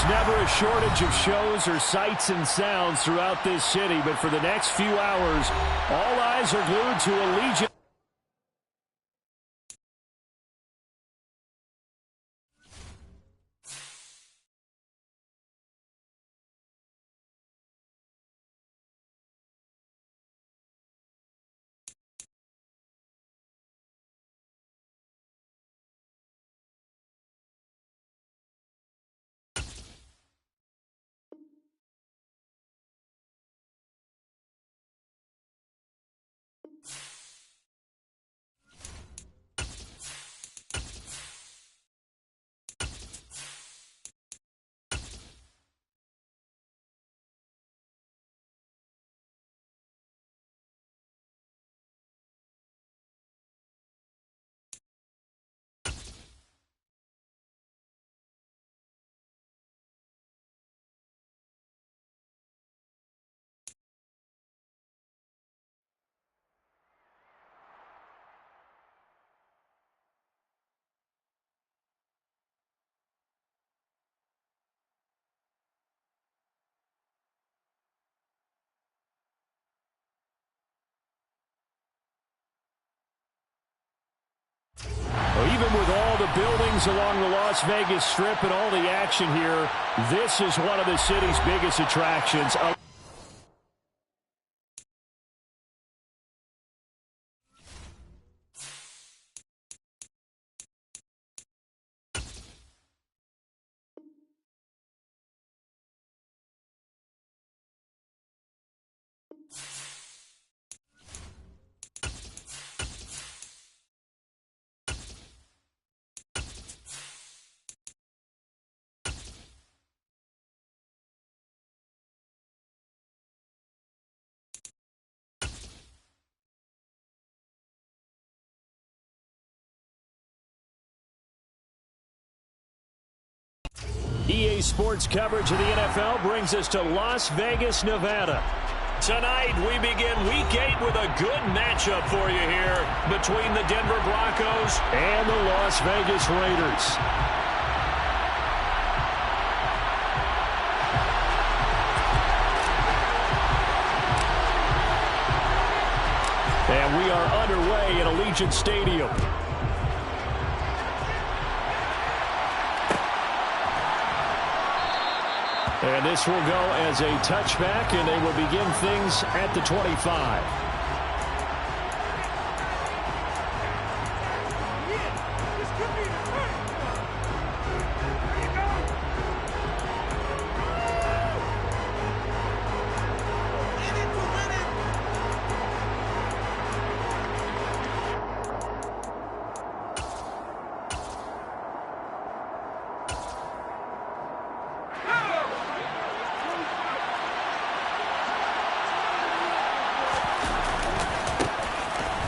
There's never a shortage of shows or sights and sounds throughout this city, but for the next few hours, all eyes are glued to Allegiant. Even with all the buildings along the Las Vegas Strip and all the action here, this is one of the city's biggest attractions. EA Sports coverage of the NFL brings us to Las Vegas, Nevada. Tonight, we begin Week 8 with a good matchup for you here between the Denver Broncos and the Las Vegas Raiders. And we are underway at Allegiant Stadium. And this will go as a touchback, and they will begin things at the 25.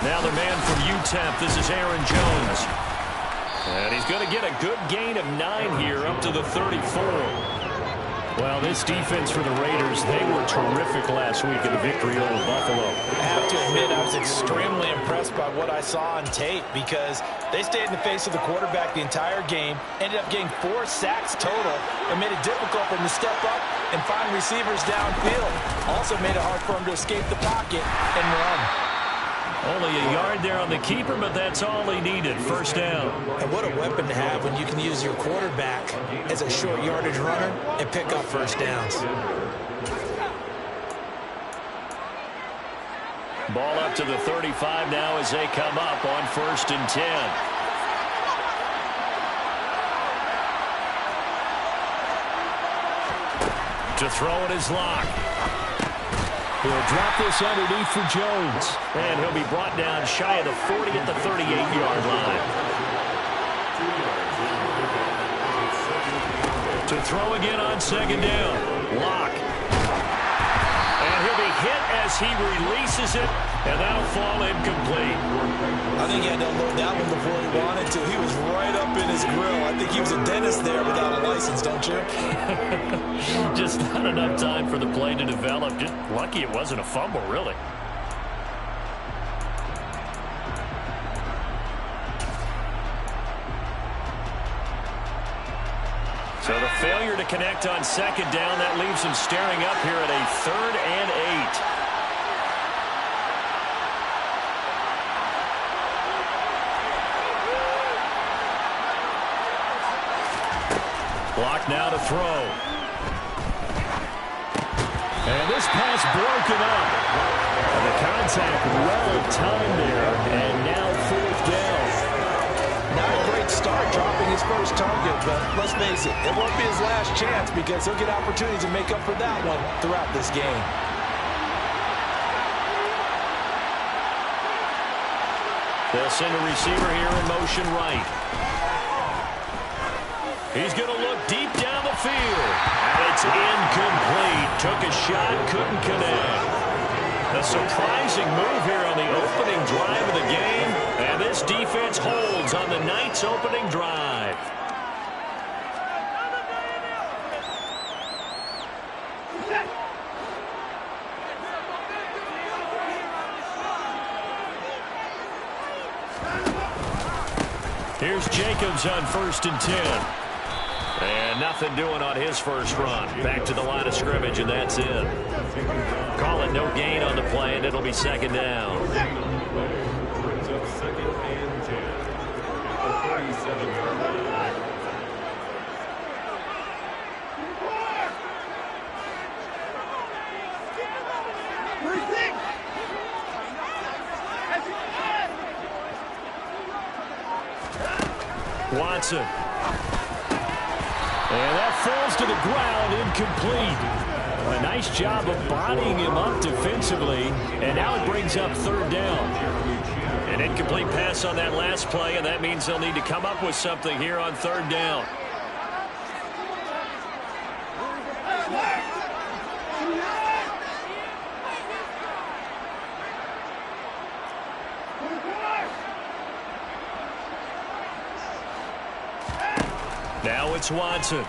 Now the man from UTEP, this is Aaron Jones. And he's going to get a good gain of 9 here, up to the 34. Well, this defense for the Raiders, they were terrific last week in the victory over Buffalo. I have to admit, I was extremely impressed by what I saw on tape because they stayed in the face of the quarterback the entire game, ended up getting 4 sacks total, and made it difficult for him to step up and find receivers downfield. Also made it hard for him to escape the pocket and run. Only a yard there on the keeper, but that's all he needed. First down. And what a weapon to have when you can use your quarterback as a short yardage runner and pick up first downs. Ball up to the 35 now as they come up on 1st and 10. To throw it is Locke. He'll drop this underneath for Jones. And he'll be brought down shy of the 40 at the 38-yard line. To throw again on 2nd down. Locke. And he'll be hit as he releases it. And that'll fall incomplete. I think he had to unload that one before he wanted to. He was right up in his grill. I think he was a dentist there without a license, don't you? Just not enough time for the play to develop. Just lucky it wasn't a fumble, really. So the failure to connect on second down, that leaves him staring up here at a 3rd and 8. Block now to throw. And this pass broken up. And the contact well timed there. And now 4th down. Not a great start dropping his first target, but let's face it, it won't be his last chance because he'll get opportunities to make up for that one throughout this game. They'll send a receiver here in motion right. He's going to look deep down the field. And it's incomplete. Took a shot, couldn't connect. A surprising move here on the opening drive of the game. And this defense holds on the night's opening drive. Here's Jacobs on 1st and 10. And nothing doing on his first run. Back to the line of scrimmage, and that's it. Call it no gain on the play, and it'll be 2nd down. Watson. And that falls to the ground, incomplete. A nice job of bodying him up defensively, and now it brings up 3rd down. An incomplete pass on that last play, and that means they'll need to come up with something here on 3rd down. Now it's Watson.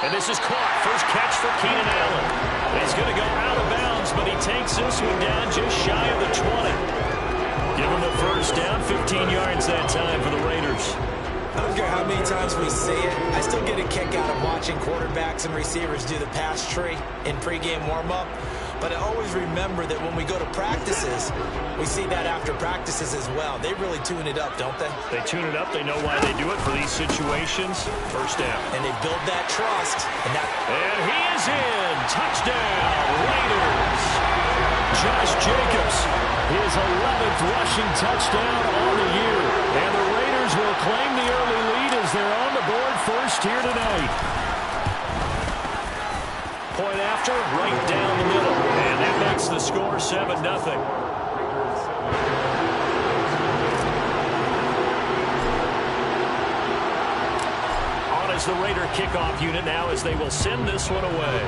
And this is caught. First catch for Keenan Allen. He's going to go out of bounds, but he takes this one down just shy of the 20. Give him a first down, 15 yards that time for the Raiders. I don't care how many times we see it. I still get a kick out of watching quarterbacks and receivers do the pass tree in pregame warm-up. But I always remember that when we go to practices, we see that after practices as well. They really tune it up, don't they? They tune it up. They know why they do it for these situations. First down. And they build that trust. And he is in. Touchdown, Raiders. Josh Jacobs, his 11th rushing touchdown on the year. And the Raiders will claim the early lead as they're on the board first here tonight. Point after, right down the middle. And that makes the score 7-0. On is the Raider kickoff unit now as they will send this one away.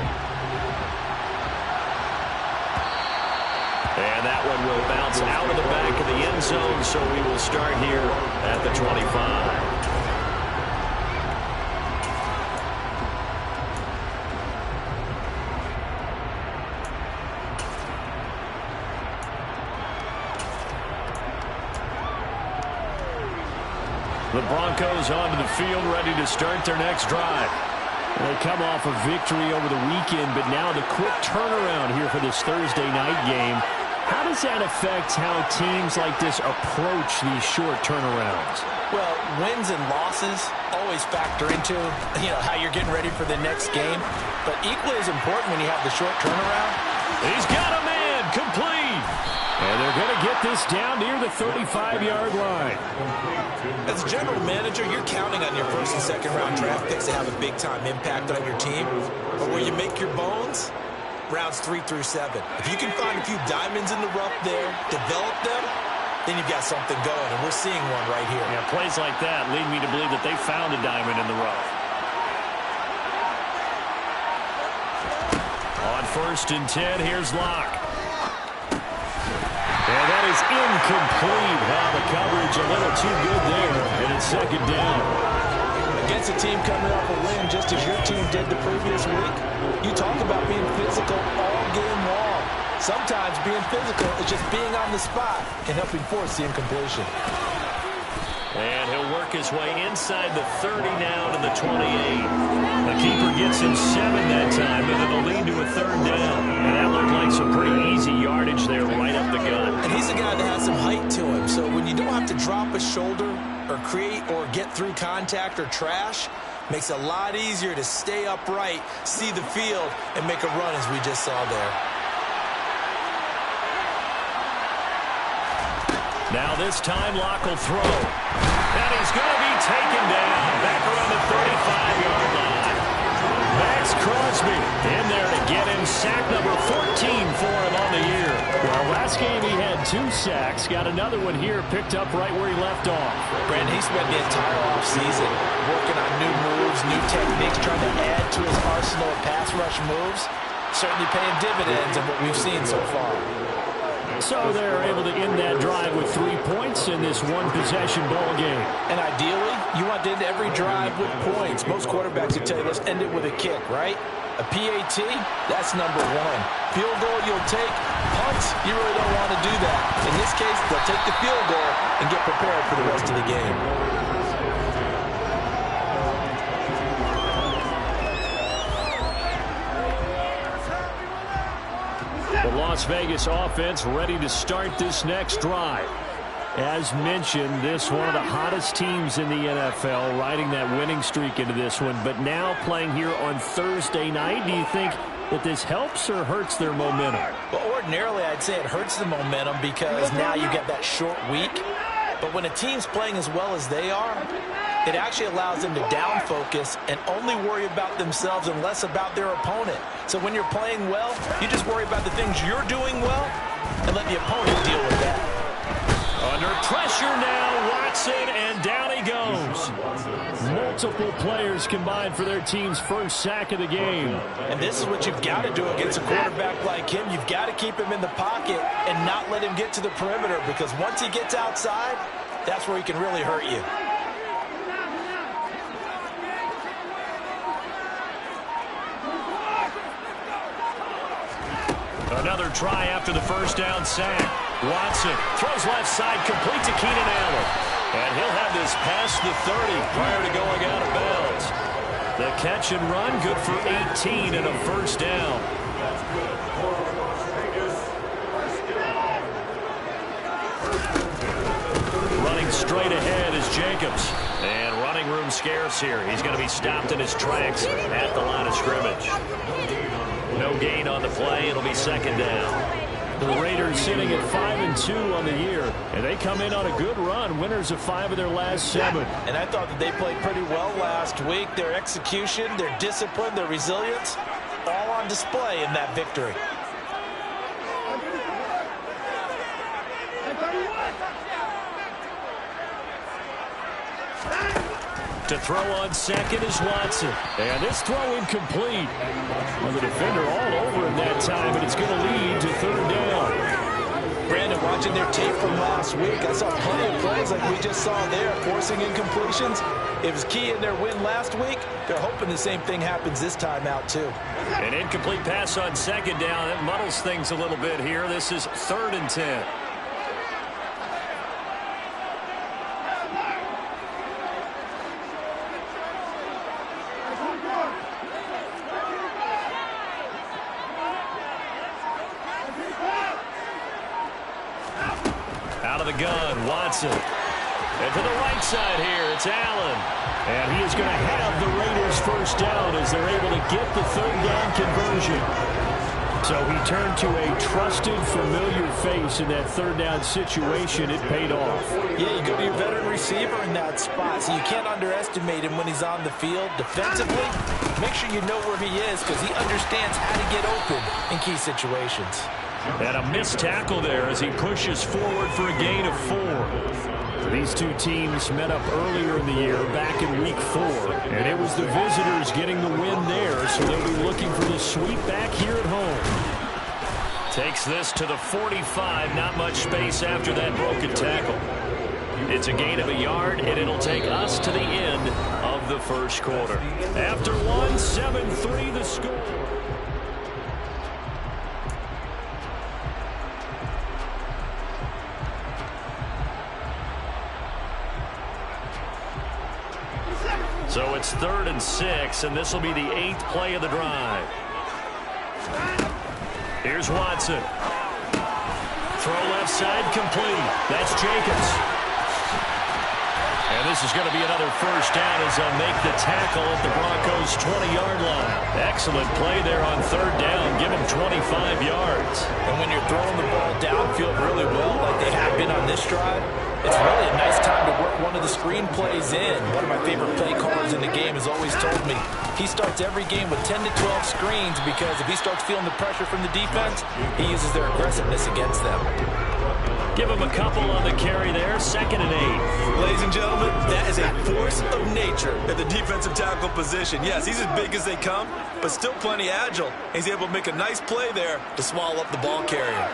And that one will bounce out of the back of the end zone, so we will start here at the 25. The Broncos onto the field, ready to start their next drive. They come off a victory over the weekend, but now the quick turnaround here for this Thursday night game. How does that affect how teams like this approach these short turnarounds? Well, wins and losses always factor into, how you're getting ready for the next game. But equally as important when you have the short turnaround. He's got a man, complete. And they're going to get this down near the 35-yard line. As a general manager, you're counting on your first and second round draft picks to have a big-time impact on your team. But where you make your bones, rounds 3 through 7. If you can find a few diamonds in the rough there, develop them, then you've got something going, and we're seeing one right here. Yeah, plays like that lead me to believe that they found a diamond in the rough. On 1st and 10, here's Locke. And that is incomplete. Wow, the coverage a little too good there, and it's 2nd down. Against a team coming off a win just as your team did the previous week, you talk about being physical all game long. Sometimes being physical is just being on the spot and helping force the incompletion. And he'll work his way inside the 30 now to the 28. The keeper gets him 7 that time, and it'll lead to a 3rd down. And that looked like some pretty easy yardage there right up the gut. And he's a guy that has some height to him, so when you don't have to drop a shoulder or create or get through contact or trash, makes it a lot easier to stay upright, see the field, and make a run as we just saw there. Now this time Locke will throw. And he's going to be taken down back around the 35-yard line. Max Crosby in there to get him sack number 14 for him on the year. Well, last game he had 2 sacks. Got another one here picked up right where he left off. Brandon, he spent the entire offseason working on new moves, new techniques, trying to add to his arsenal of pass rush moves. Certainly paying dividends in what we've seen so far. So they're able to end that drive with 3 points in this one-possession ball game. And ideally, you want to end every drive with points. Most quarterbacks would tell you, let's end it with a kick, right? A PAT, that's number 1. Field goal you'll take. Punts, you really don't want to do that. In this case, they'll take the field goal and get prepared for the rest of the game. The Las Vegas offense ready to start this next drive. As mentioned, this one of the hottest teams in the NFL, riding that winning streak into this one, but now playing here on Thursday night. Do you think that this helps or hurts their momentum? Well, ordinarily, I'd say it hurts the momentum because now you get that short week. But when a team's playing as well as they are, it actually allows them to down focus and only worry about themselves and less about their opponent. So when you're playing well, you just worry about the things you're doing well and let the opponent deal with that. Under pressure now, Watson, and down he goes. Multiple players combined for their team's first sack of the game. And this is what you've got to do against a quarterback like him. You've got to keep him in the pocket and not let him get to the perimeter, because once he gets outside, that's where he can really hurt you. Another try after the first down sack. Watson throws left side, complete to Keenan Allen. And he'll have this past the 30 prior to going out of bounds. The catch and run, good for 18 and a first down. Running straight ahead is Jacobs. And running room scarce here. He's going to be stopped in his tracks at the line of scrimmage. No gain on the play. It'll be second down. The Raiders sitting at 5-2 on the year, and they come in on a good run, winners of 5 of their last 7. And I thought that they played pretty well last week. Their execution, their discipline, their resilience, all on display in that victory. To throw on second is Watson. And this throw incomplete. Well, the defender all over him that time, and it's going to lead to third down. Brandon, watching their tape from last week, I saw plenty of plays like we just saw there, forcing incompletions. It was key in their win last week. They're hoping the same thing happens this time out, too. An incomplete pass on second down. That muddles things a little bit here. This is 3rd and 10. Out of the gun, Watson. And to the right side here, it's Allen. And he is going to have the Raiders first down as they're able to get the third down conversion. So he turned to a trusted, familiar face in that third down situation. It paid off. Yeah, you go to your veteran receiver in that spot, so you can't underestimate him when he's on the field. Defensively, make sure you know where he is, because he understands how to get open in key situations. And a missed tackle there as he pushes forward for a gain of 4. These two teams met up earlier in the year, back in week 4, and it was the visitors getting the win there, so they'll be looking for the sweep back here at home. Takes this to the 45, not much space after that broken tackle. It's a gain of a yard, and it'll take us to the end of the first quarter. After 1, 7-3 the score. 3rd and 6, and this will be the 8th play of the drive. Here's Watson. Throw left side complete. That's Jacobs. And this is going to be another first down as they'll make the tackle at the Broncos' 20-yard line. Excellent play there on 3rd down. Give them 25 yards. And when you're throwing the ball downfield really well, like they have been on this drive, it's really a nice time to work one of the screen plays in. One of my favorite play callers in the game has always told me he starts every game with 10 to 12 screens because if he starts feeling the pressure from the defense, he uses their aggressiveness against them. Give him a couple on the carry there. 2nd and 8. Ladies and gentlemen, that is a force of nature at the defensive tackle position. Yes, he's as big as they come, but still plenty agile. He's able to make a nice play there to swallow up the ball carrier.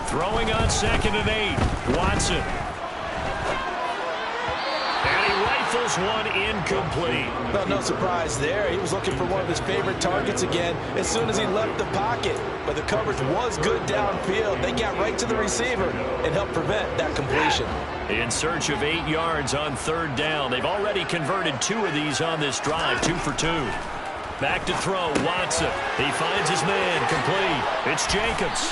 Throwing on 2nd and 8. Watson. And he rifles one incomplete. Well, no surprise there. He was looking for one of his favorite targets again as soon as he left the pocket. But the coverage was good downfield. They got right to the receiver and helped prevent that completion. In search of 8 yards on 3rd down. They've already converted 2 of these on this drive. 2 for 2. Back to throw. Watson. He finds his man. Complete. It's Jacobs.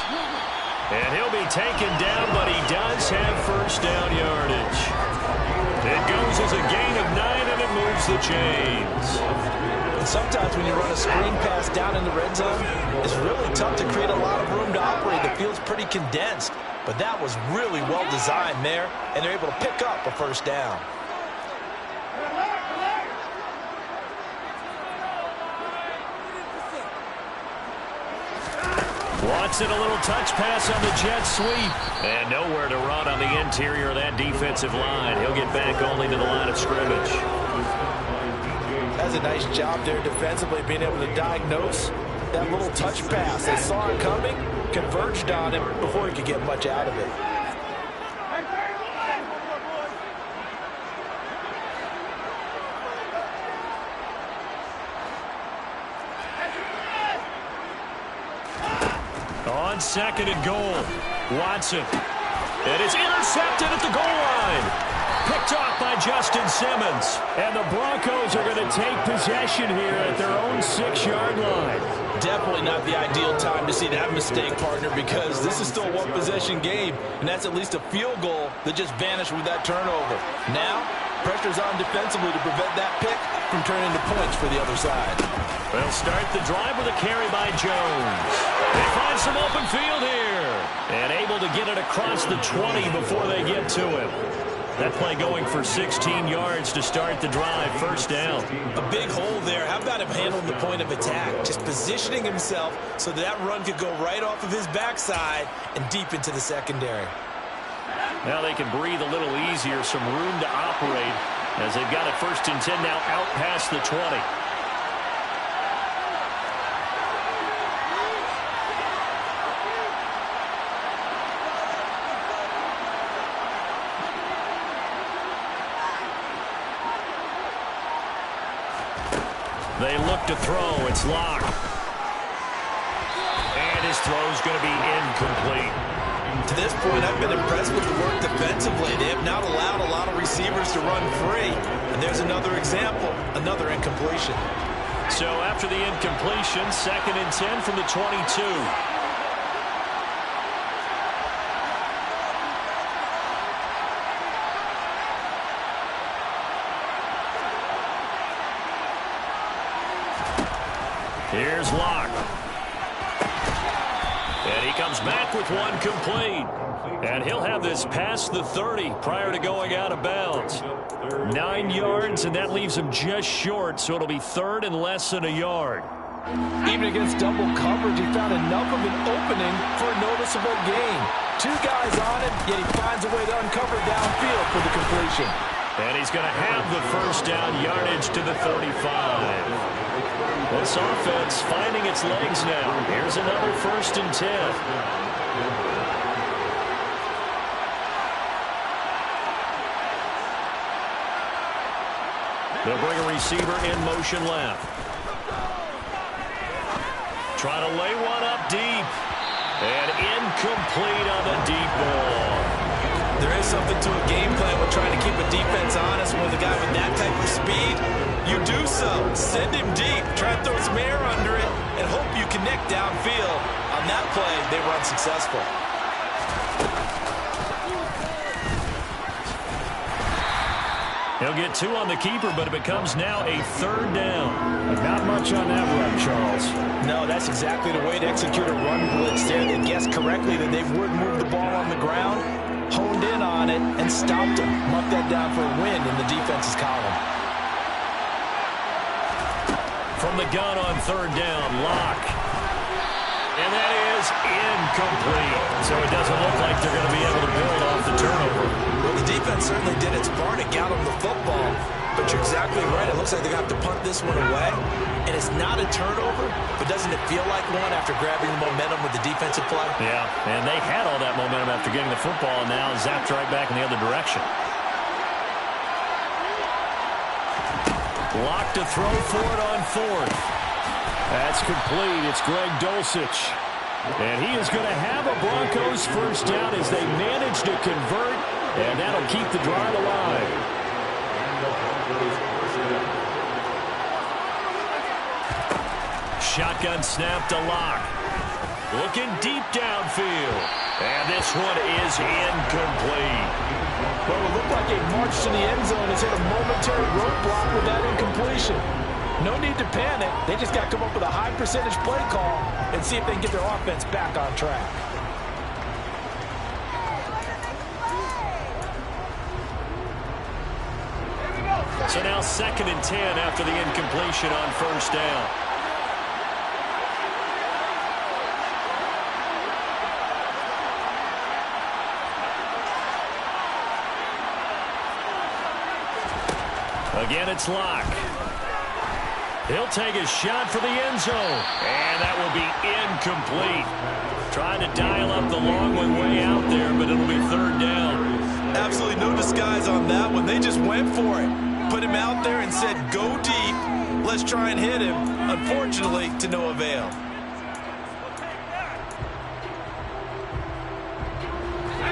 And he'll be taken down, but he does have first down yardage. It goes as a gain of 9, and it moves the chains. And sometimes when you run a screen pass down in the red zone, it's really tough to create a lot of room to operate. The field's pretty condensed. But that was really well designed there, and they're able to pick up a first down. Watson, a little touch pass on the jet sweep. And nowhere to run on the interior of that defensive line. He'll get back only to the line of scrimmage. That's a nice job there defensively, being able to diagnose that little touch pass. They saw it coming, converged on him before he could get much out of it. On 2nd and goal, Watson. It is intercepted at the goal line. Picked off by Justin Simmons. And the Broncos are going to take possession here at their own 6-yard line. Definitely not the ideal time to see that mistake, partner, because this is still a one-possession game, and that's at least a field goal that just vanished with that turnover. Now, pressure's on defensively to prevent that pick from turning into points for the other side. They'll start the drive with a carry by Jones. They find some open field here. And able to get it across the 20 before they get to him. That play going for 16 yards to start the drive. First down. A big hole there. How about him handling the point of attack? Just positioning himself so that run could go right off of his backside and deep into the secondary. Now they can breathe a little easier. Some room to operate as they've got it 1st and 10 now out past the 20. They look to throw. It's Locke. And his throw's going to be incomplete. To this point, I've been impressed with the work defensively. They have not allowed a lot of receivers to run free. And there's another example, another incompletion. So after the incompletion, 2nd and 10 from the 22. Here's Locke. And he comes back with one complete. And he'll have this past the 30 prior to going out of bounds. 9 yards, and that leaves him just short, so it'll be 3rd and less than a yard. Even against double coverage, he found enough of an opening for a noticeable gain. 2 guys on him, yet he finds a way to uncover downfield for the completion. And he's going to have the first down yardage to the 35. This offense finding its legs now. Here's another 1st and 10. They'll bring a receiver in motion left. Trying to lay one up deep. And incomplete on the deep ball. There is something to a game plan with trying to keep a defense honest with a guy with that type of speed. You do so. Send him deep. Try to throw some air under it and hope you connect downfield. On that play, they were unsuccessful. He'll get 2 on the keeper, but it becomes now a 3rd down. Not much on that run, Charles. No, that's exactly the way to execute a run blitz there. They guessed correctly that they would move the ball on the ground, honed in on it, and stopped them. Mucked that down for a win in the defense's column. From the gun on 3rd down, Locke. And that is incomplete. So it doesn't look like they're going to be able to build off the turnover. Well, the defense certainly did its part. It got them the football. But you're exactly right. It looks like they're going to have to punt this one away. And it's not a turnover, but doesn't it feel like one after grabbing the momentum with the defensive play? Yeah, and they had all that momentum after getting the football, and now zapped right back in the other direction. Locke to throw for it on 4th. That's complete. It's Greg Dulcich. And he is going to have a Broncos first down as they manage to convert, and that'll keep the drive alive. Shotgun snap to Locke. Looking deep downfield. And this one is incomplete. Well, it looked like a march to the end zone has hit a momentary roadblock with that incompletion. No need to panic. They just got to come up with a high percentage play call and see if they can get their offense back on track. So now 2nd and 10 after the incompletion on 1st down. Again, it's Locke. He'll take a shot for the end zone. And that will be incomplete. Trying to dial up the long one way out there, but it'll be 3rd down. Absolutely no disguise on that one. They just went for it. Put him out there and said, go deep. Let's try and hit him. Unfortunately, to no avail.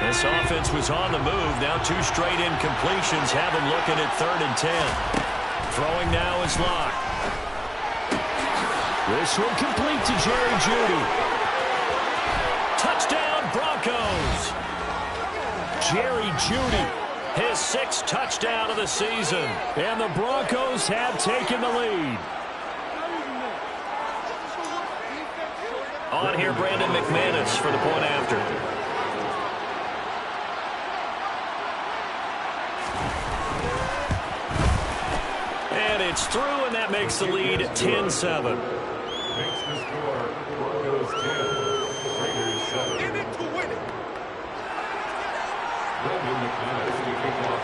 This offense was on the move. Now 2 straight incompletions have them looking at 3rd and 10. Throwing now is Locke. This one complete to Jerry Jeudy. Touchdown Broncos. Jerry Jeudy, his 6th touchdown of the season. And the Broncos have taken the lead. On here, Brandon McManus for the point after. And it's through, and that makes the lead 10-7. Makes the score Broncos 10, Raiders 7. In it to win it. Brandon McManus to kick off.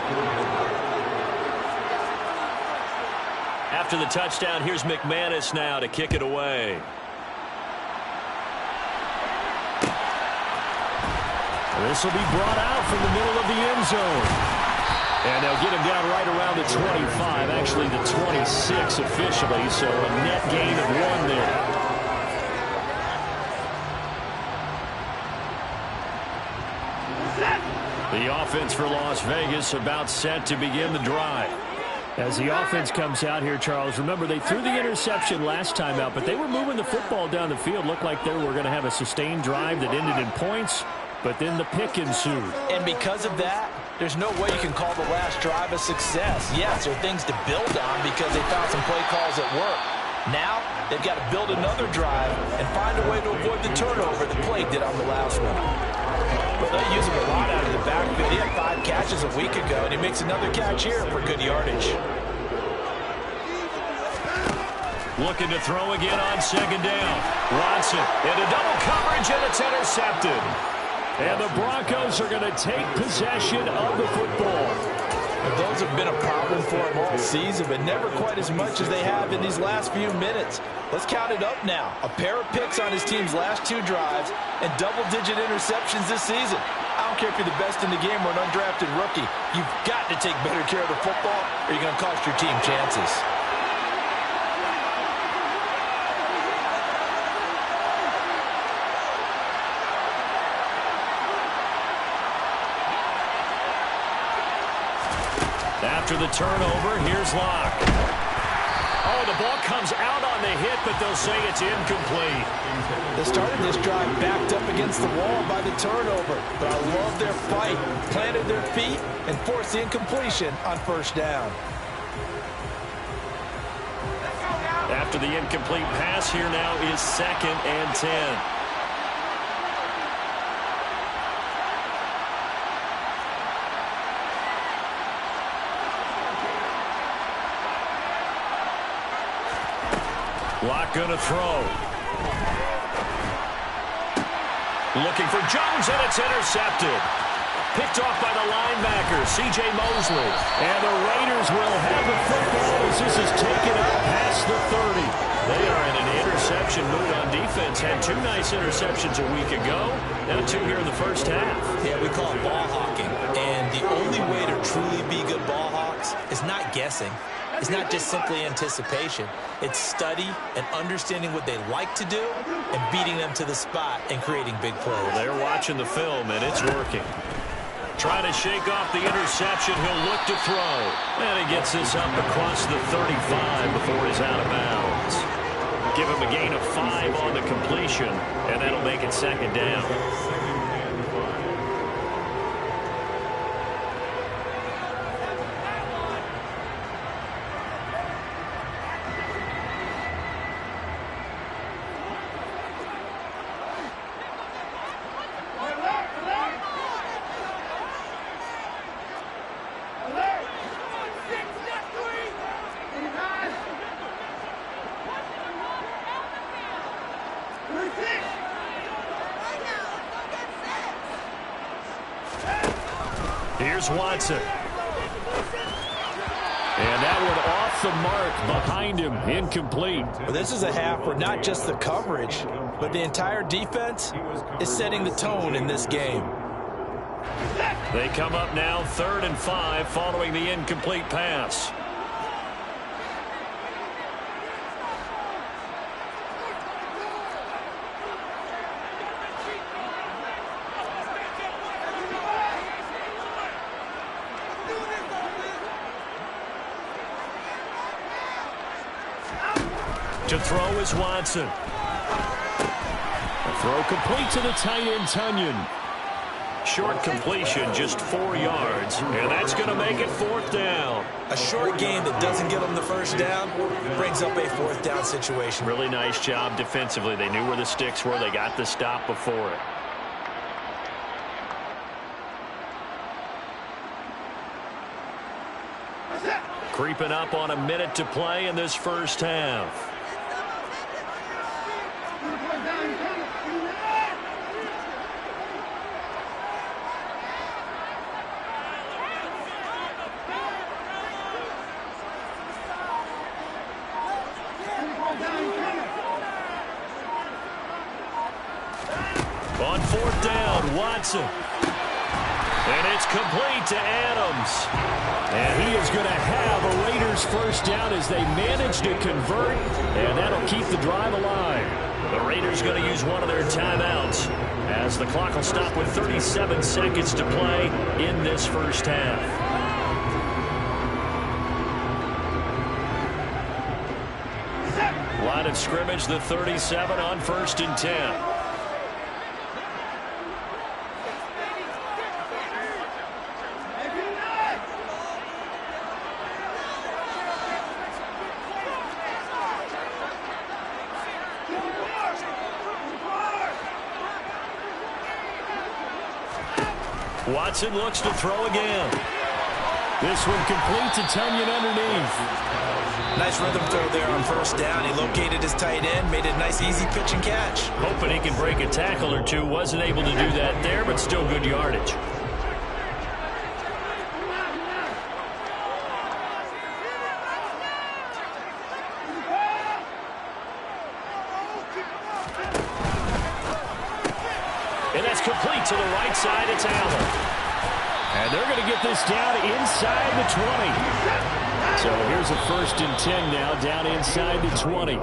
After the touchdown, here's McManus now to kick it away. This will be brought out from the middle of the end zone. And they'll get him down right around the 25, actually the 26 officially, so a net gain of 1 there. The offense for Las Vegas about set to begin the drive. As the offense comes out here, Charles, remember they threw the interception last time out, but they were moving the football down the field. Looked like they were going to have a sustained drive that ended in points, but then the pick ensued. And because of that, there's no way you can call the last drive a success. Yes, there are things to build on because they found some play calls that work. Now, they've got to build another drive and find a way to avoid the turnover that Play did on the last one. But they use him a lot out of the backfield. He had 5 catches a week ago, and he makes another catch here for good yardage. Looking to throw again on 2nd down. Watson into double coverage, and it's intercepted. And the Broncos are going to take possession of the football. Those have been a problem for him all season, but never quite as much as they have in these last few minutes. Let's count it up now. A pair of picks on his team's last 2 drives and double-digit interceptions this season. I don't care if you're the best in the game or an undrafted rookie. You've got to take better care of the football or you're going to cost your team chances. After the turnover, here's Locke. Oh, the ball comes out on the hit, but they'll say it's incomplete. They started this drive backed up against the wall by the turnover, but I love their fight, planted their feet, and forced the incompletion on first down. After the incomplete pass, here now is 2nd and 10. Locke gonna throw. Looking for Jones, and it's intercepted. Picked off by the linebacker, C.J. Mosley. And the Raiders will have the football as this is taken up past the 30. They are in an interception mood on defense. Had 2 nice interceptions a week ago. Now 2 here in the first half. Yeah, we call it ball hawking. And the only way to truly be good ball hawks is not guessing. It's not just simply anticipation. It's study and understanding what they like to do and beating them to the spot and creating big plays. Well, they're watching the film, and it's working. Trying to shake off the interception. He'll look to throw. And he gets this up across the 35 before he's out of bounds. Give him a gain of 5 on the completion, and that'll make it 2nd down. Here's Watson. And that one off the mark behind him. Incomplete. Well, this is a half where not just the coverage, but the entire defense is setting the tone in this game. They come up now 3rd and 5 following the incomplete pass. To throw is Watson. A throw complete to the tight end, Tunyon. Short completion, just 4 yards, and that's going to make it 4th down. A short game that doesn't get them the first down brings up a 4th down situation. Really nice job defensively. They knew where the sticks were. They got the stop before it. Creeping up on a minute to play in this first half. On 4th down, Watson. And it's complete to Adams. And he is going to have a Raiders first down as they manage to convert. And that'll keep the drive alive. The Raiders going to use one of their timeouts as the clock will stop with 37 seconds to play in this first half. Line of scrimmage, the 37 on 1st and 10. Watson looks to throw again. This one complete to Tunyon underneath. Nice rhythm throw there on first down. He located his tight end, made a nice easy pitch and catch. Hoping he can break a tackle or two. Wasn't able to do that there, but still good yardage. complete to the right side. It's Allen. And they're going to get this down inside the 20. So here's a 1st and 10 now, down inside the 20.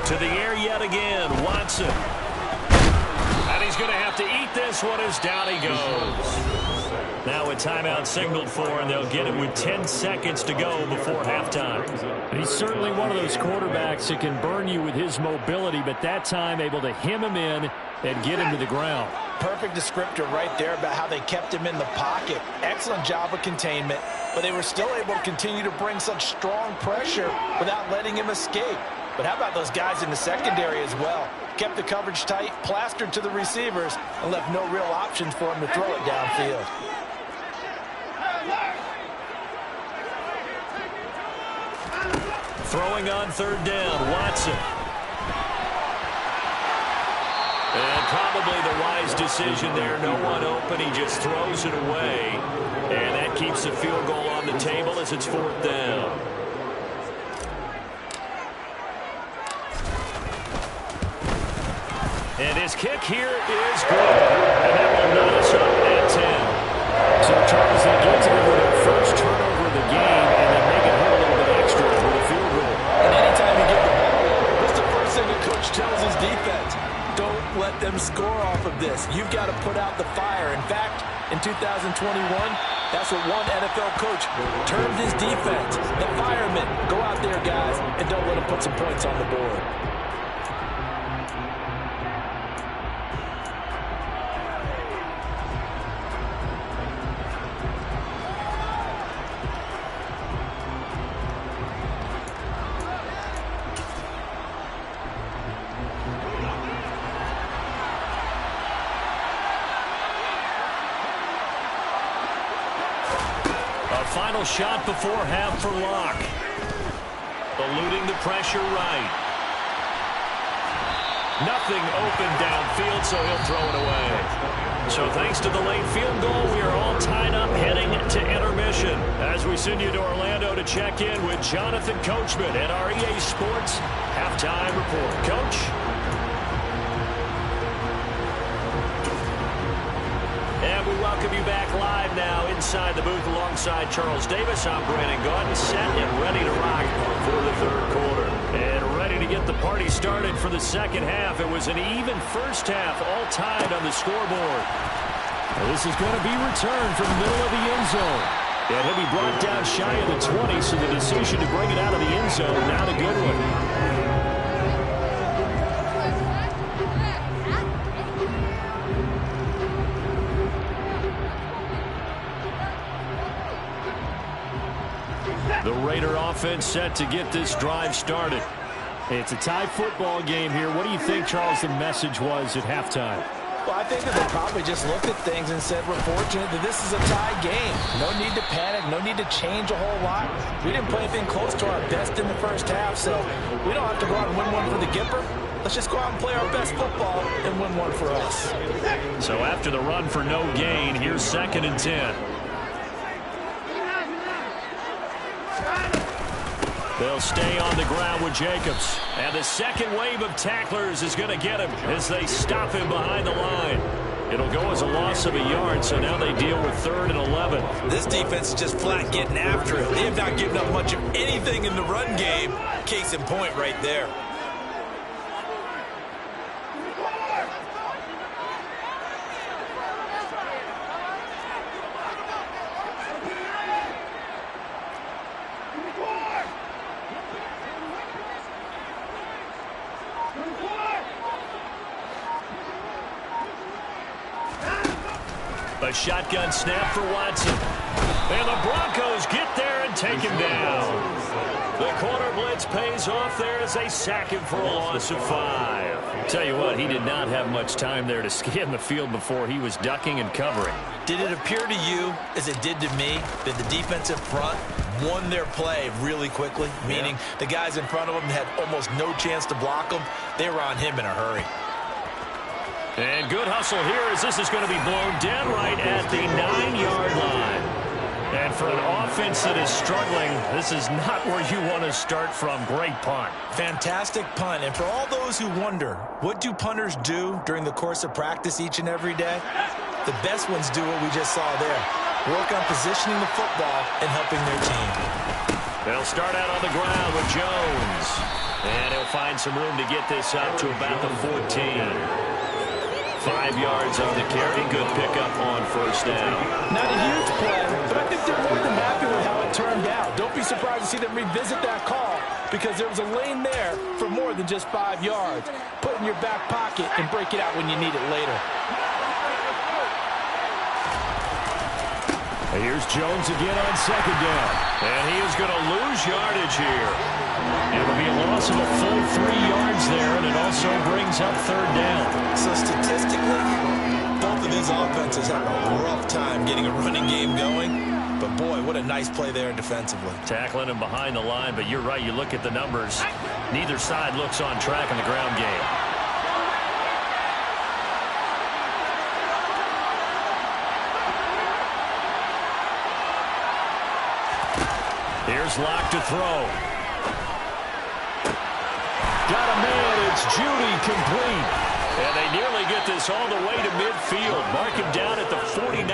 To the air yet again, Watson. And he's going to have to eat this one as down he goes. Now a timeout signaled for, and they'll get it with 10 seconds to go before halftime. He's certainly one of those quarterbacks that can burn you with his mobility, but that time able to hem him in and get him to the ground. Perfect descriptor right there about how they kept him in the pocket. Excellent job of containment, but they were still able to continue to bring such strong pressure without letting him escape. But how about those guys in the secondary as well? Kept the coverage tight, plastered to the receivers, and left no real options for him to throw it downfield. Throwing on 3rd down, Watson. And probably the wise decision there. No one open. He just throws it away. And that keeps the field goal on the table as it's 4th down. And his kick here is good. And that will knot us up at 10. So, Charles, they get to their first turnover of the game, and then make it hurt a little bit extra with a field goal. And anytime you get the ball, what's the first thing the coach tells his defense? Don't let them score off of this. You've got to put out the fire. In fact, in 2021, that's what one NFL coach termed his defense. The firemen. Go out there, guys, and don't let them put some points on the board. Final shot before half for Locke. Eluding the pressure right. Nothing open downfield, so he'll throw it away. So thanks to the late field goal, we are all tied up heading to intermission. As we send you to Orlando to check in with Jonathan Coachman at our EA Sports Halftime Report. Coach? And we welcome you back live now inside the booth alongside Charles Davis. I'm Brandon Gotw, set and ready to rock for the 3rd quarter. And ready to get the party started for the 2nd half. It was an even first half, all tied on the scoreboard. Well, this is going to be returned from the middle of the end zone. And he'll be brought down shy of the 20, so the decision to bring it out of the end zone, not a good one. The Raider offense set to get this drive started. It's a tie football game here. What do you think, Charles, the message was at halftime? Well, I think that they probably just looked at things and said, we're fortunate that this is a tie game. No need to panic. No need to change a whole lot. We didn't play anything close to our best in the first half, so we don't have to go out and win one for the Gipper. Let's just go out and play our best football and win one for us. So after the run for no gain, here's 2nd and 10. They'll stay on the ground with Jacobs. And the second wave of tacklers is going to get him as they stop him behind the line. It'll go as a loss of a yard, so now they deal with 3rd and 11. This defense is just flat getting after it. They have not given up much of anything in the run game. Case in point right there. A shotgun snap for Watson. And the Broncos get there and take him down. The corner blitz pays off there as they sack him for a loss of 5. Tell you what, he did not have much time there to scan the field before he was ducking and covering. Did it appear to you, as it did to me, that the defensive front won their play really quickly? Meaning the guys in front of them had almost no chance to block them. They were on him in a hurry. And good hustle here as this is going to be blown dead right at the 9-yard line. And for an offense that is struggling, this is not where you want to start from. Great punt. Fantastic punt. And for all those who wonder, what do punters do during the course of practice each and every day? The best ones do what we just saw there. Work on positioning the football and helping their team. They'll start out on the ground with Jones. And he'll find some room to get this up to about the 14. 5 yards on the carry. Good pickup on first down. Not a huge play, but I think they're more than happy with how it turned out. Don't be surprised to see them revisit that call because there was a lane there for more than just 5 yards. Put it in your back pocket and break it out when you need it later. Here's Jones again on second down. And he is going to lose yardage here. It'll be a loss of a full 3 yards there, and it also brings up third down. So statistically, both of these offenses have a rough time getting a running game going. But, boy, what a nice play there defensively. Tackling him behind the line, but you're right. You look at the numbers. Neither side looks on track in the ground game. Here's Locke to throw. Got a man. It's Judy complete. And they nearly get this all the way to midfield. Mark him down at the 49.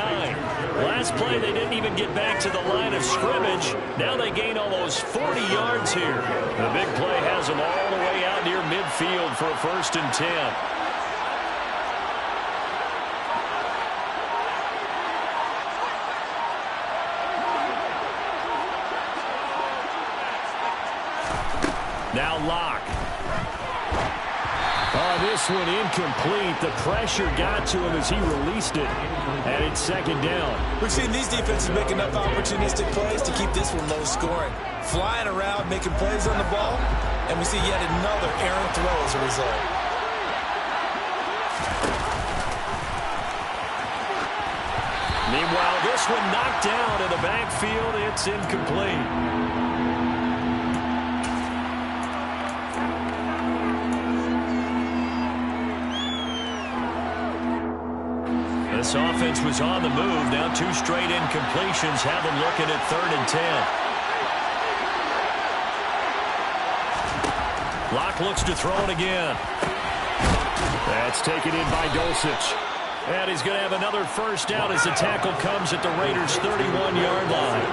Last play, they didn't even get back to the line of scrimmage. Now they gain almost 40 yards here. The big play has them all the way out near midfield for a 1st and 10. Now Locke. Oh, this one incomplete. The pressure got to him as he released it. And it's second down. We've seen these defenses make enough opportunistic plays to keep this one low scoring. Flying around, making plays on the ball, and we see yet another errant throw as a result. Meanwhile, this one knocked down in the backfield. It's incomplete. This offense was on the move. Now 2 straight incompletions have them looking at 3rd and 10. Locke looks to throw it again. That's taken in by Dulcich. And he's going to have another first down as the tackle comes at the Raiders' 31-yard line.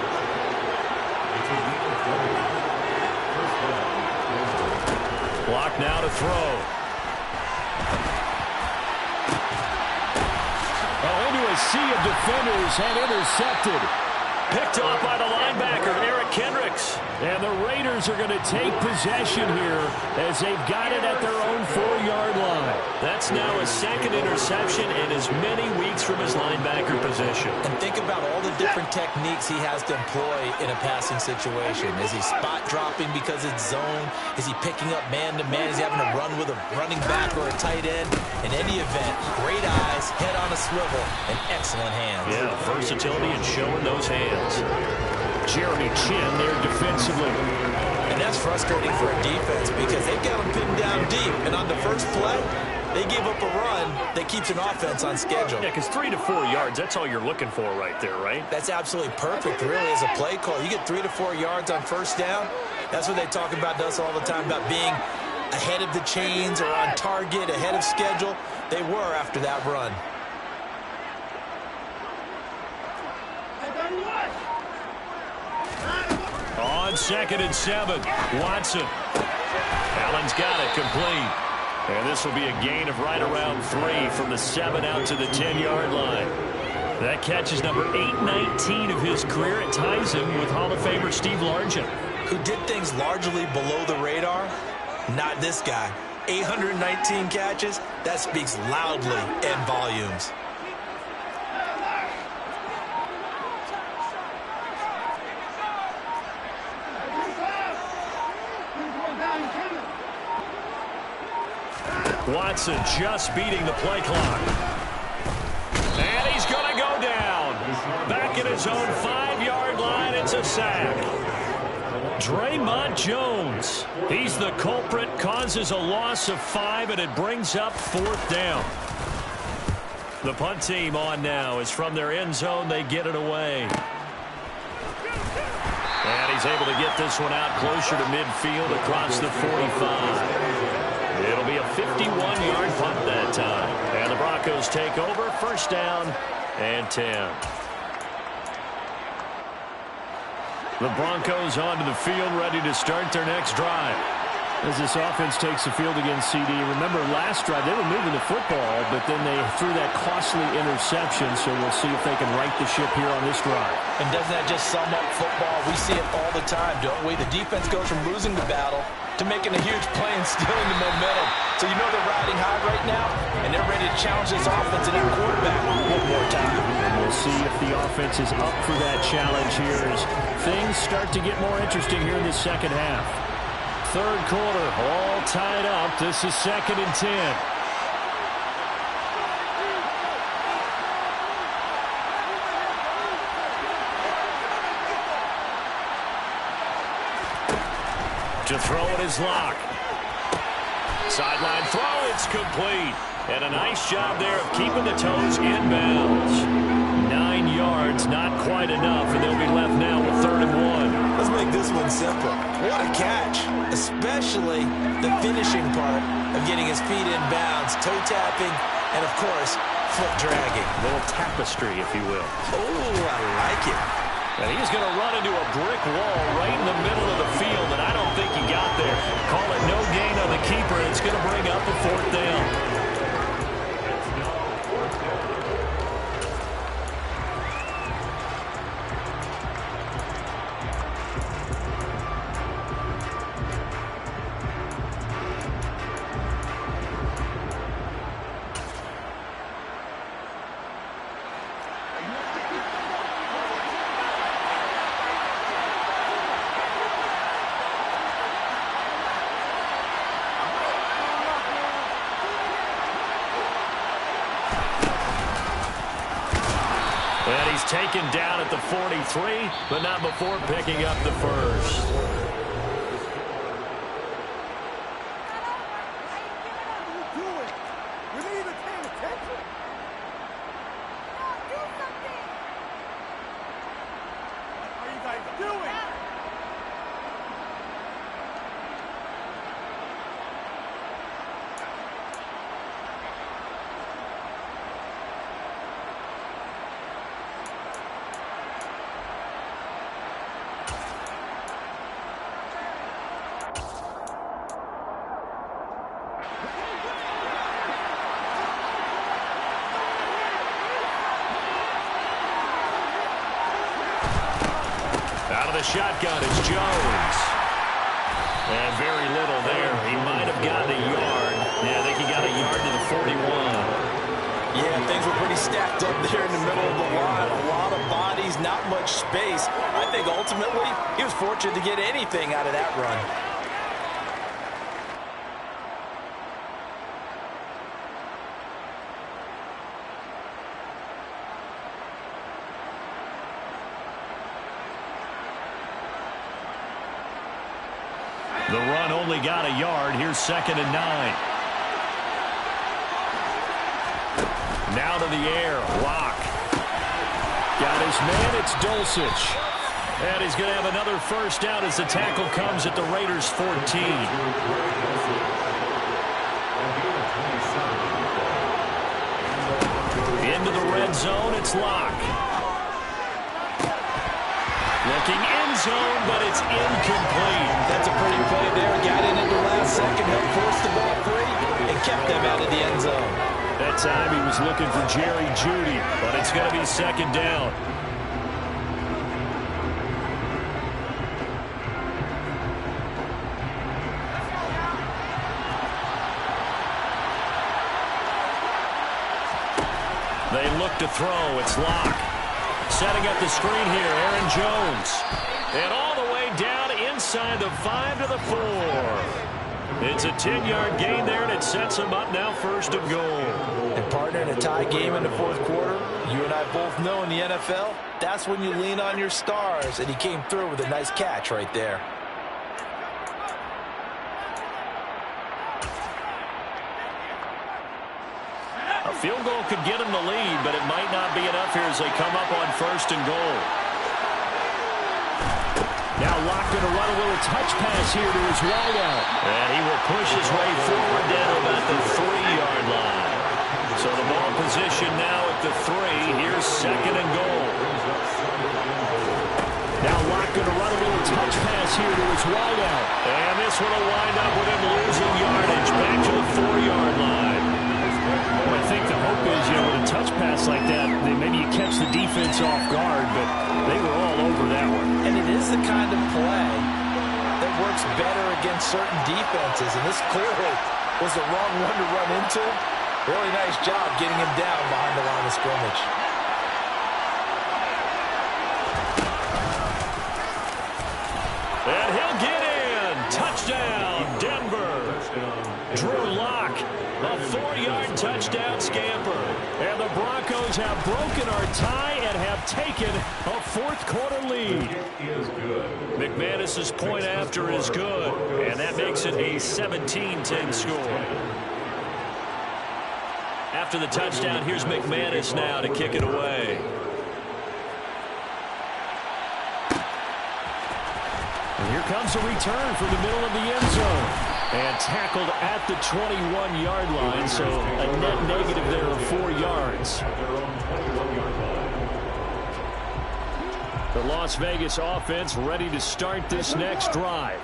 Locke now to throw. Into a sea of defenders and intercepted. Picked off by the linebacker, Eric Kendricks. And the Raiders are going to take possession here as they've got it at their own 4-yard line. That's now a 2nd interception in as many weeks from his linebacker position. And think about all the different techniques he has to employ in a passing situation. Is he spot dropping because it's zone? Is he picking up man-to-man? Is he having to run with a running back or a tight end? In any event, great eyes, head on a swivel, and excellent hands. Yeah, versatility and showing those hands. Jeremy Chin there defensively. And that's frustrating for a defense because they've got him pinned down deep. And on the first play, they gave up a run that keeps an offense on schedule. Yeah, because 3 to 4 yards, that's all you're looking for right there, right? That's absolutely perfect, really, as a play call. You get 3 to 4 yards on first down. That's what they talk about to us all the time, about being ahead of the chains or on target, ahead of schedule. They were after that run. On 2nd and 7, Watson. Allen's got it complete. And this will be a gain of right around 3 from the 7 out to the 10-yard line. That catch is number 819 of his career. It ties him with Hall of Famer Steve Largent, who did things largely below the radar. Not this guy. 819 catches, that speaks loudly in volumes. Watson just beating the play clock. And he's going to go down. Back at his own 5-yard line, it's a sack. Draymond Jones, he's the culprit, causes a loss of 5, and it brings up 4th down. The punt team on now is from their end zone. They get it away. And he's able to get this one out closer to midfield across the 45. It'll be a 51-yard punt that time. And the Broncos take over, 1st down and 10. The Broncos onto the field, ready to start their next drive. As this offense takes the field against CD. Remember, last drive, they were moving the football, but then they threw that costly interception, so we'll see if they can right the ship here on this drive. And doesn't that just sum up football? We see it all the time, don't we? The defense goes from losing the battle to making a huge play and stealing the momentum. So you know they're riding high right now, and they're ready to challenge this offense and that quarterback one more time. And we'll see if the offense is up for that challenge here as things start to get more interesting here in the second half. 3rd quarter, all tied up. This is 2nd and 10. To throw it is Locke. Sideline throw, it's complete. And a nice job there of keeping the toes in bounds. 9 yards, not quite enough, and they'll be left now with 3rd and 1. Let's make this one simple. What a catch, especially the finishing part of getting his feet in bounds, toe tapping, and of course, foot dragging. A little tapestry, if you will. Oh, I like it. And he's going to run into a brick wall right in the middle of the field, and I don't think he got there. Call it no gain on the keeper, and it's going to bring up a 4th down. And he's taken down at the 43, but not before picking up the 1st. Out of the shotgun is Jones. And very little there. He might have gotten a yard. Yeah, I think he got a yard to the 41. Yeah, things were pretty stacked up there in the middle of the line. A lot of bodies, not much space. I think ultimately he was fortunate to get anything out of that run. The run only got a yard. Here's 2nd and 9. Now to the air. Locke. Got his man. It's Dulcich. And he's going to have another 1st down as the tackle comes at the Raiders' 14. Into the red zone. It's Locke. Looking end zone, but it's incomplete. That's a pretty play there. Got in at the last second, helped force the ball free, and kept them out of the end zone. That time he was looking for Jerry Jeudy, but it's going to be 2nd down. They look to throw. It's Locke. Setting up the screen here, Aaron Jones. And all the way down inside the 5 to the 4. It's a 10-yard gain there, and it sets them up now 1st and goal. And partner, in a tie game in the 4th quarter, you and I both know in the NFL, that's when you lean on your stars, and he came through with a nice catch right there. A field goal could get him the lead, but it might not be enough here as they come up on 1st and goal. Now locked in a run, a little touch pass here to his wideout. And he will push his way forward down to about the 3-yard line. So the ball position now at the 3. Here's 2nd and goal. Now locked in a run, a little touch pass here to his wideout. And this one will wind up with him losing yardage back to the 4-yard line. Well, I think the hope is, with a touch pass like that, maybe you catch the defense off guard, but they were all over that one. And it is the kind of play that works better against certain defenses, and this clearly was the wrong one to run into. Really nice job getting him down behind the line of scrimmage. And he'll get in. Touchdown, Denver. Drew Lock, a 4-yard touchdown scamper. And the Broncos have broken our tie and have taken a 4th quarter lead. McManus's point after is good, and that makes it a 17-10 score. After the touchdown, here's McManus now to kick it away. And here comes a return from the middle of the end zone. And tackled at the 21-yard line, so a net negative there of 4 yards. The Las Vegas offense ready to start this next drive.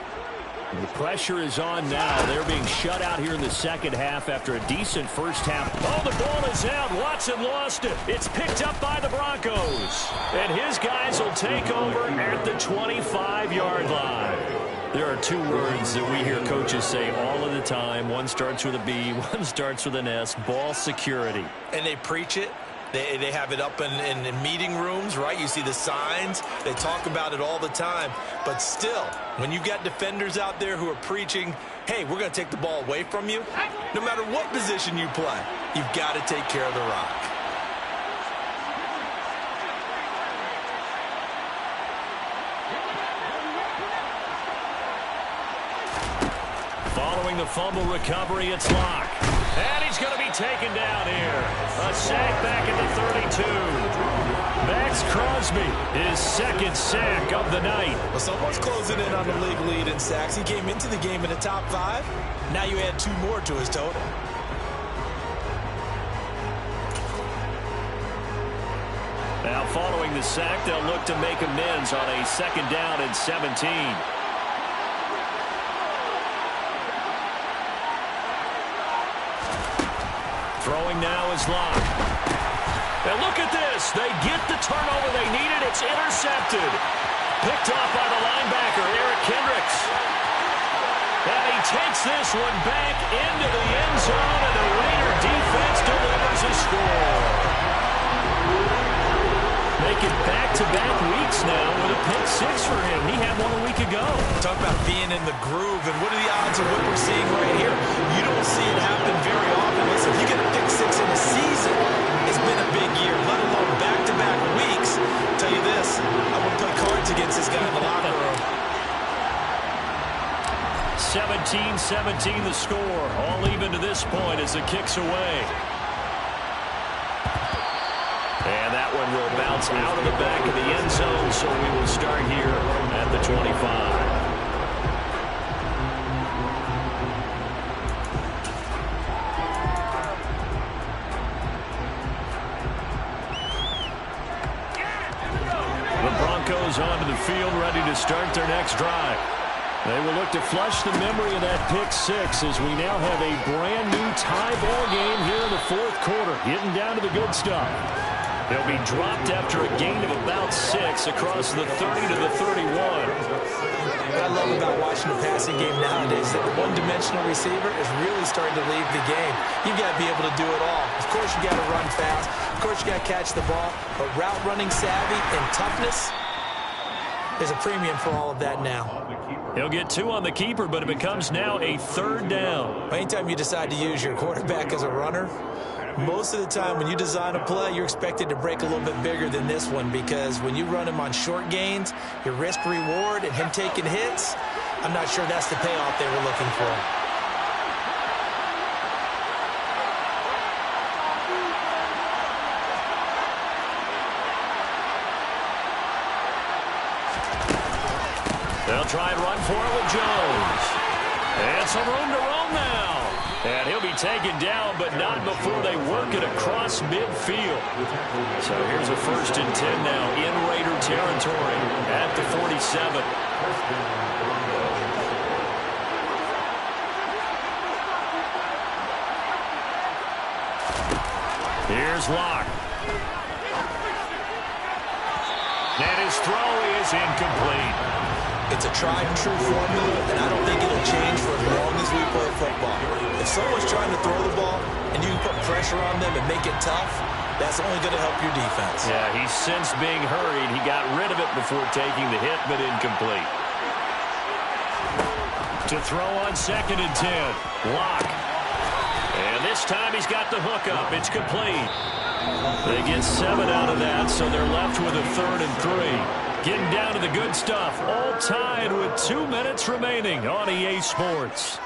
The pressure is on now. They're being shut out here in the 2nd half after a decent 1st half. Oh, the ball is out. Watson lost it. It's picked up by the Broncos. And his guys will take over at the 25-yard line. There are 2 words that we hear coaches say all of the time. One starts with a B, one starts with an S. Ball security. And they preach it. They have it up in meeting rooms, right? You see the signs. They talk about it all the time. But still, when you've got defenders out there who are preaching, hey, we're going to take the ball away from you, no matter what position you play, you've got to take care of the rock. Following the fumble recovery, it's Locke. And he's going to be taken down here. A sack back at the 32. Max Crosby, his 2nd sack of the night. Well, someone's closing in on the league lead in sacks. He came into the game in the top 5. Now you add 2 more to his total. Now following the sack, they'll look to make amends on a 2nd down and 17. Throwing now is Locke. And look at this. They get the turnover they needed. It's intercepted. Picked off by the linebacker, Eric Kendricks. And he takes this one back into the end zone, and the Raider defense delivers a score. Making back-to-back weeks now with a pick 6 for him. He had one a week ago. Talk about being in the groove, and what are the odds of what we're seeing right here? You don't see it happen very often. Listen, you get a pick 6 in a season, it's been a big year, let alone back-to-back weeks. I'll tell you this, I want to play cards against this guy in the locker room. 17-17 the score. All even to this point as the kick's away. And that one will bounce out of the back of the end zone, so we will start here at the 25. The Broncos onto the field, ready to start their next drive. They will look to flush the memory of that pick 6 as we now have a brand new tie ball game here in the 4th quarter, getting down to the good stuff. They'll be dropped after a gain of about 6 across the 30 to the 31. What I love about watching the passing game nowadays is that the one-dimensional receiver is really starting to leave the game. You've got to be able to do it all. Of course, you got to run fast. Of course, you got to catch the ball. But route running savvy and toughness, There's a premium for all of that now. He'll get 2 on the keeper, but it becomes now a 3rd down. Anytime you decide to use your quarterback as a runner, most of the time when you design a play, you're expected to break a little bit bigger than this one, because when you run him on short gains, your risk-reward and him taking hits, I'm not sure that's the payoff they were looking for. They'll try and run for it with Jones. And some room to roam now. And he'll be taken down, but not before they work it across midfield. So here's a 1st and 10 now in Raider territory at the 47. Here's Locke. And his throw is incomplete. It's a tried-and-true formula, and I don't think it'll change for as long as we play football. If someone's trying to throw the ball and you can put pressure on them and make it tough, that's only going to help your defense. Yeah, he's since being hurried. He got rid of it before taking the hit, but incomplete. To throw on 2nd and 10. Locke. And this time he's got the hook up. It's complete. They get 7 out of that, so they're left with a 3rd and 3. Getting down to the good stuff, all tied with 2 minutes remaining on EA Sports.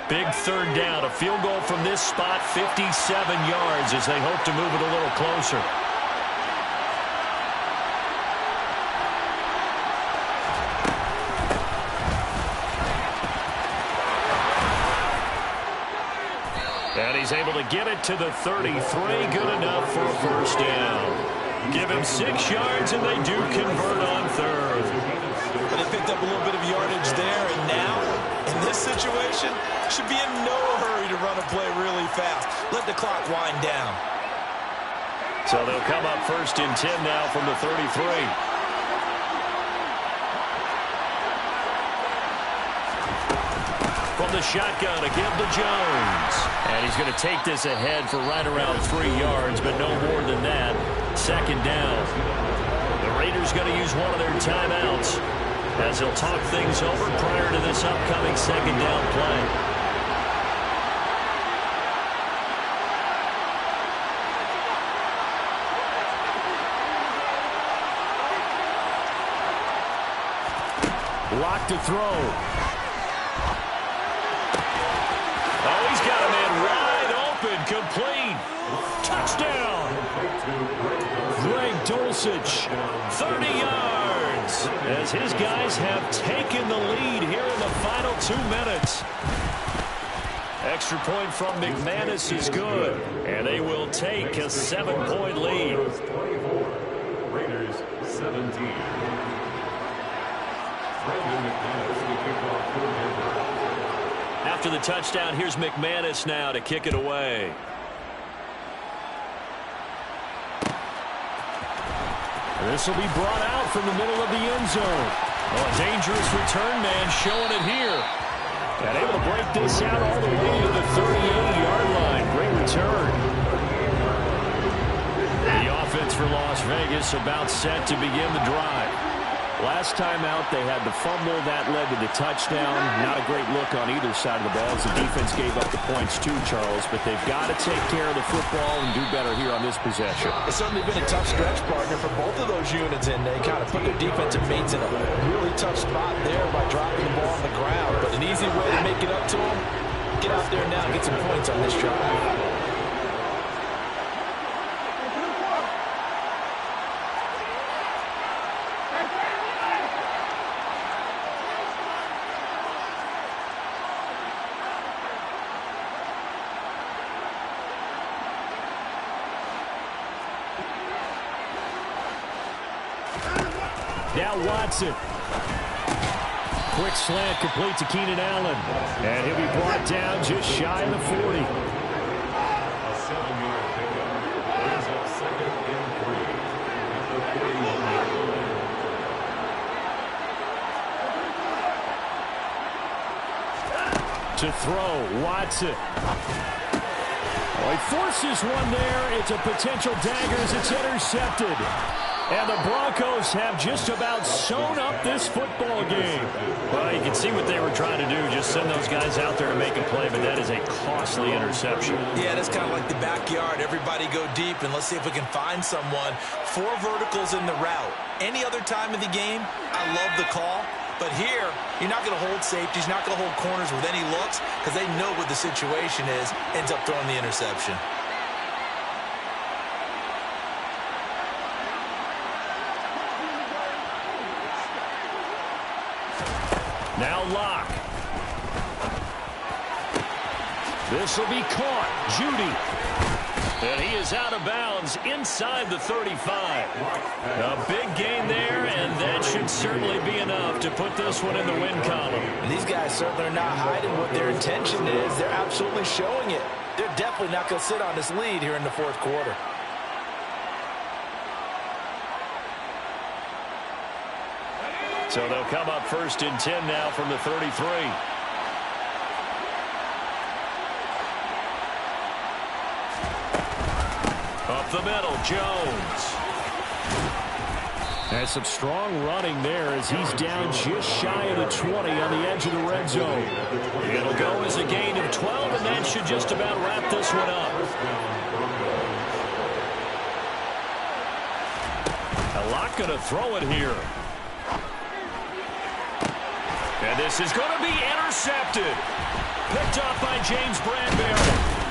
Big 3rd down, a field goal from this spot, 57 yards as they hope to move it a little closer. And he's able to get it to the 33. Good enough for a 1st down. Give him 6 yards, and they do convert on 3rd. But they picked up a little bit of yardage there, and now, in this situation, should be in no hurry to run a play really fast. Let the clock wind down. So they'll come up 1st and 10 now from the 33. From the shotgun, a give to Jones. And he's going to take this ahead for right around 3 yards, but no more than that. 2nd down. The Raiders going to use one of their timeouts as they'll talk things over prior to this upcoming 2nd down play. Lock to throw. Oh, he's got a man wide open, complete. Touchdown. Greg Dulcich, 30 yards, as his guys have taken the lead here in the final 2 minutes. Extra point from McManus is good, and they will take a 7-point lead. Raiders 17. After the touchdown, here's McManus now to kick it away. This will be brought out from the middle of the end zone. Oh, a dangerous return man showing it here. And able to break this out all the way to the 38-yard line. Great return. The offense for Las Vegas about set to begin the drive. Last time out, they had the fumble. That led to the touchdown. Not a great look on either side of the ball as the defense gave up the points too, Charles. But they've got to take care of the football and do better here on this possession. It's certainly been a tough stretch, partner, for both of those units, and they kind of put their defensive mates in a really tough spot there by dropping the ball on the ground. But an easy way to make it up to them, get out there now and get some points on this drive. Now Watson. Quick slant complete to Keenan Allen. And he'll be brought down just shy of the 40. A 7-yard pickup. Brings up 2nd and 3 at the 41-yard To throw, Watson. Well, he forces one there. It's a potential dagger as it's intercepted. And the Broncos have just about sewn up this football game. Well, you can see what they were trying to do, just send those guys out there to make a play, but that is a costly interception. Yeah, that's kind of like the backyard. Everybody go deep, and let's see if we can find someone. 4 verticals in the route. Any other time of the game, I love the call. But here, you're not going to hold safeties, not going to hold corners with any looks because they know what the situation is, ends up throwing the interception. Now Locke. This will be caught. Judy. And he is out of bounds inside the 35. A big gain there, and that should certainly be enough to put this one in the win column. And these guys certainly are not hiding what their intention is. They're absolutely showing it. They're definitely not going to sit on this lead here in the fourth quarter. So they'll come up 1st and 10 now from the 33. Up the middle, Jones. There's some strong running there as he's down just shy of the 20 on the edge of the red zone. It'll go as a gain of 12, and that should just about wrap this one up. Locke going to throw it here. And this is going to be intercepted. Picked off by James Bradbury.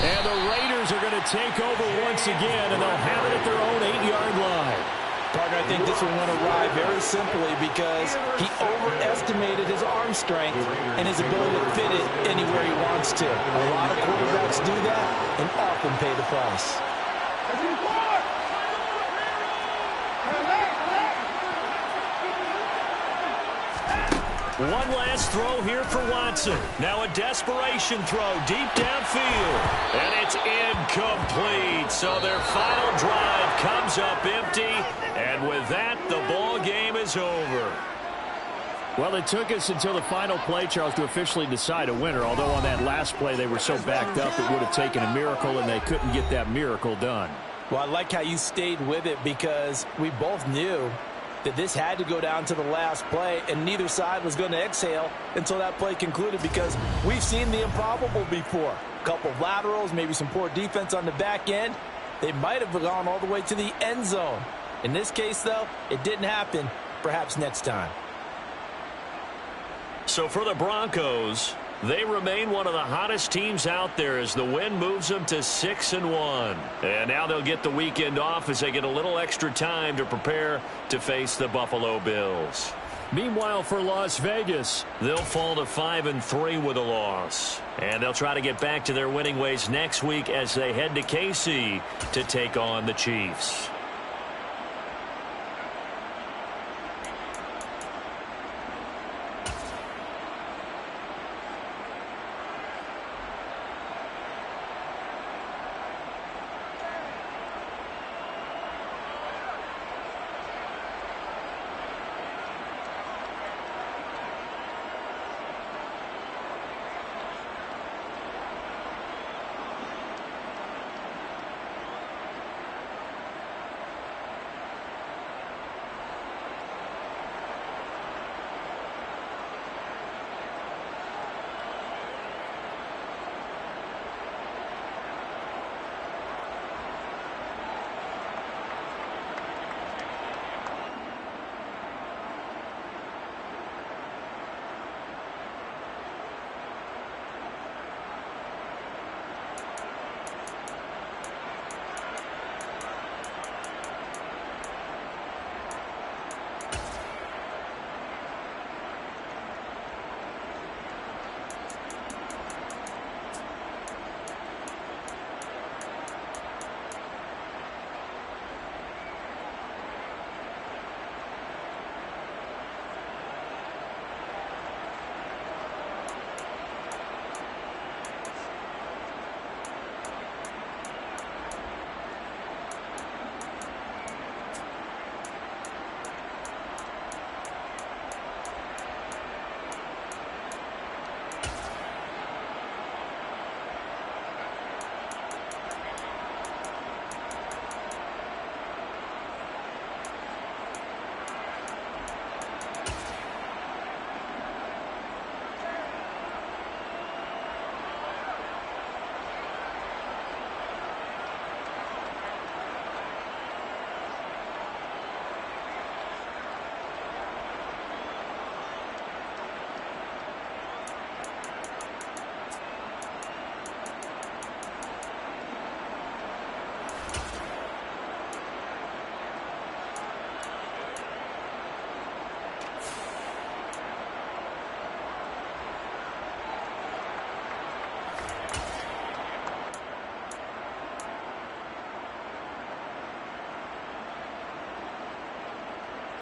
And the Raiders are going to take over once again, and they'll have it at their own 8-yard line. Partner, I think this one went awry very simply because he overestimated his arm strength and his ability to fit it anywhere he wants to. A lot of quarterbacks do that and often pay the price. One last throw here for Watson. Now a desperation throw deep downfield. And it's incomplete. So their final drive comes up empty. And with that, the ball game is over. Well, it took us until the final play, Charles, to officially decide a winner. Although on that last play, they were so backed up, it would have taken a miracle, and they couldn't get that miracle done. Well, I like how you stayed with it because we both knew that this had to go down to the last play, and neither side was going to exhale until that play concluded because we've seen the improbable before. A couple of laterals, maybe some poor defense on the back end. They might have gone all the way to the end zone. In this case, though, it didn't happen. Perhaps next time. So for the Broncos, they remain one of the hottest teams out there as the win moves them to 6-1. And now they'll get the weekend off as they get a little extra time to prepare to face the Buffalo Bills. Meanwhile, for Las Vegas, they'll fall to 5-3 with a loss. And they'll try to get back to their winning ways next week as they head to KC to take on the Chiefs.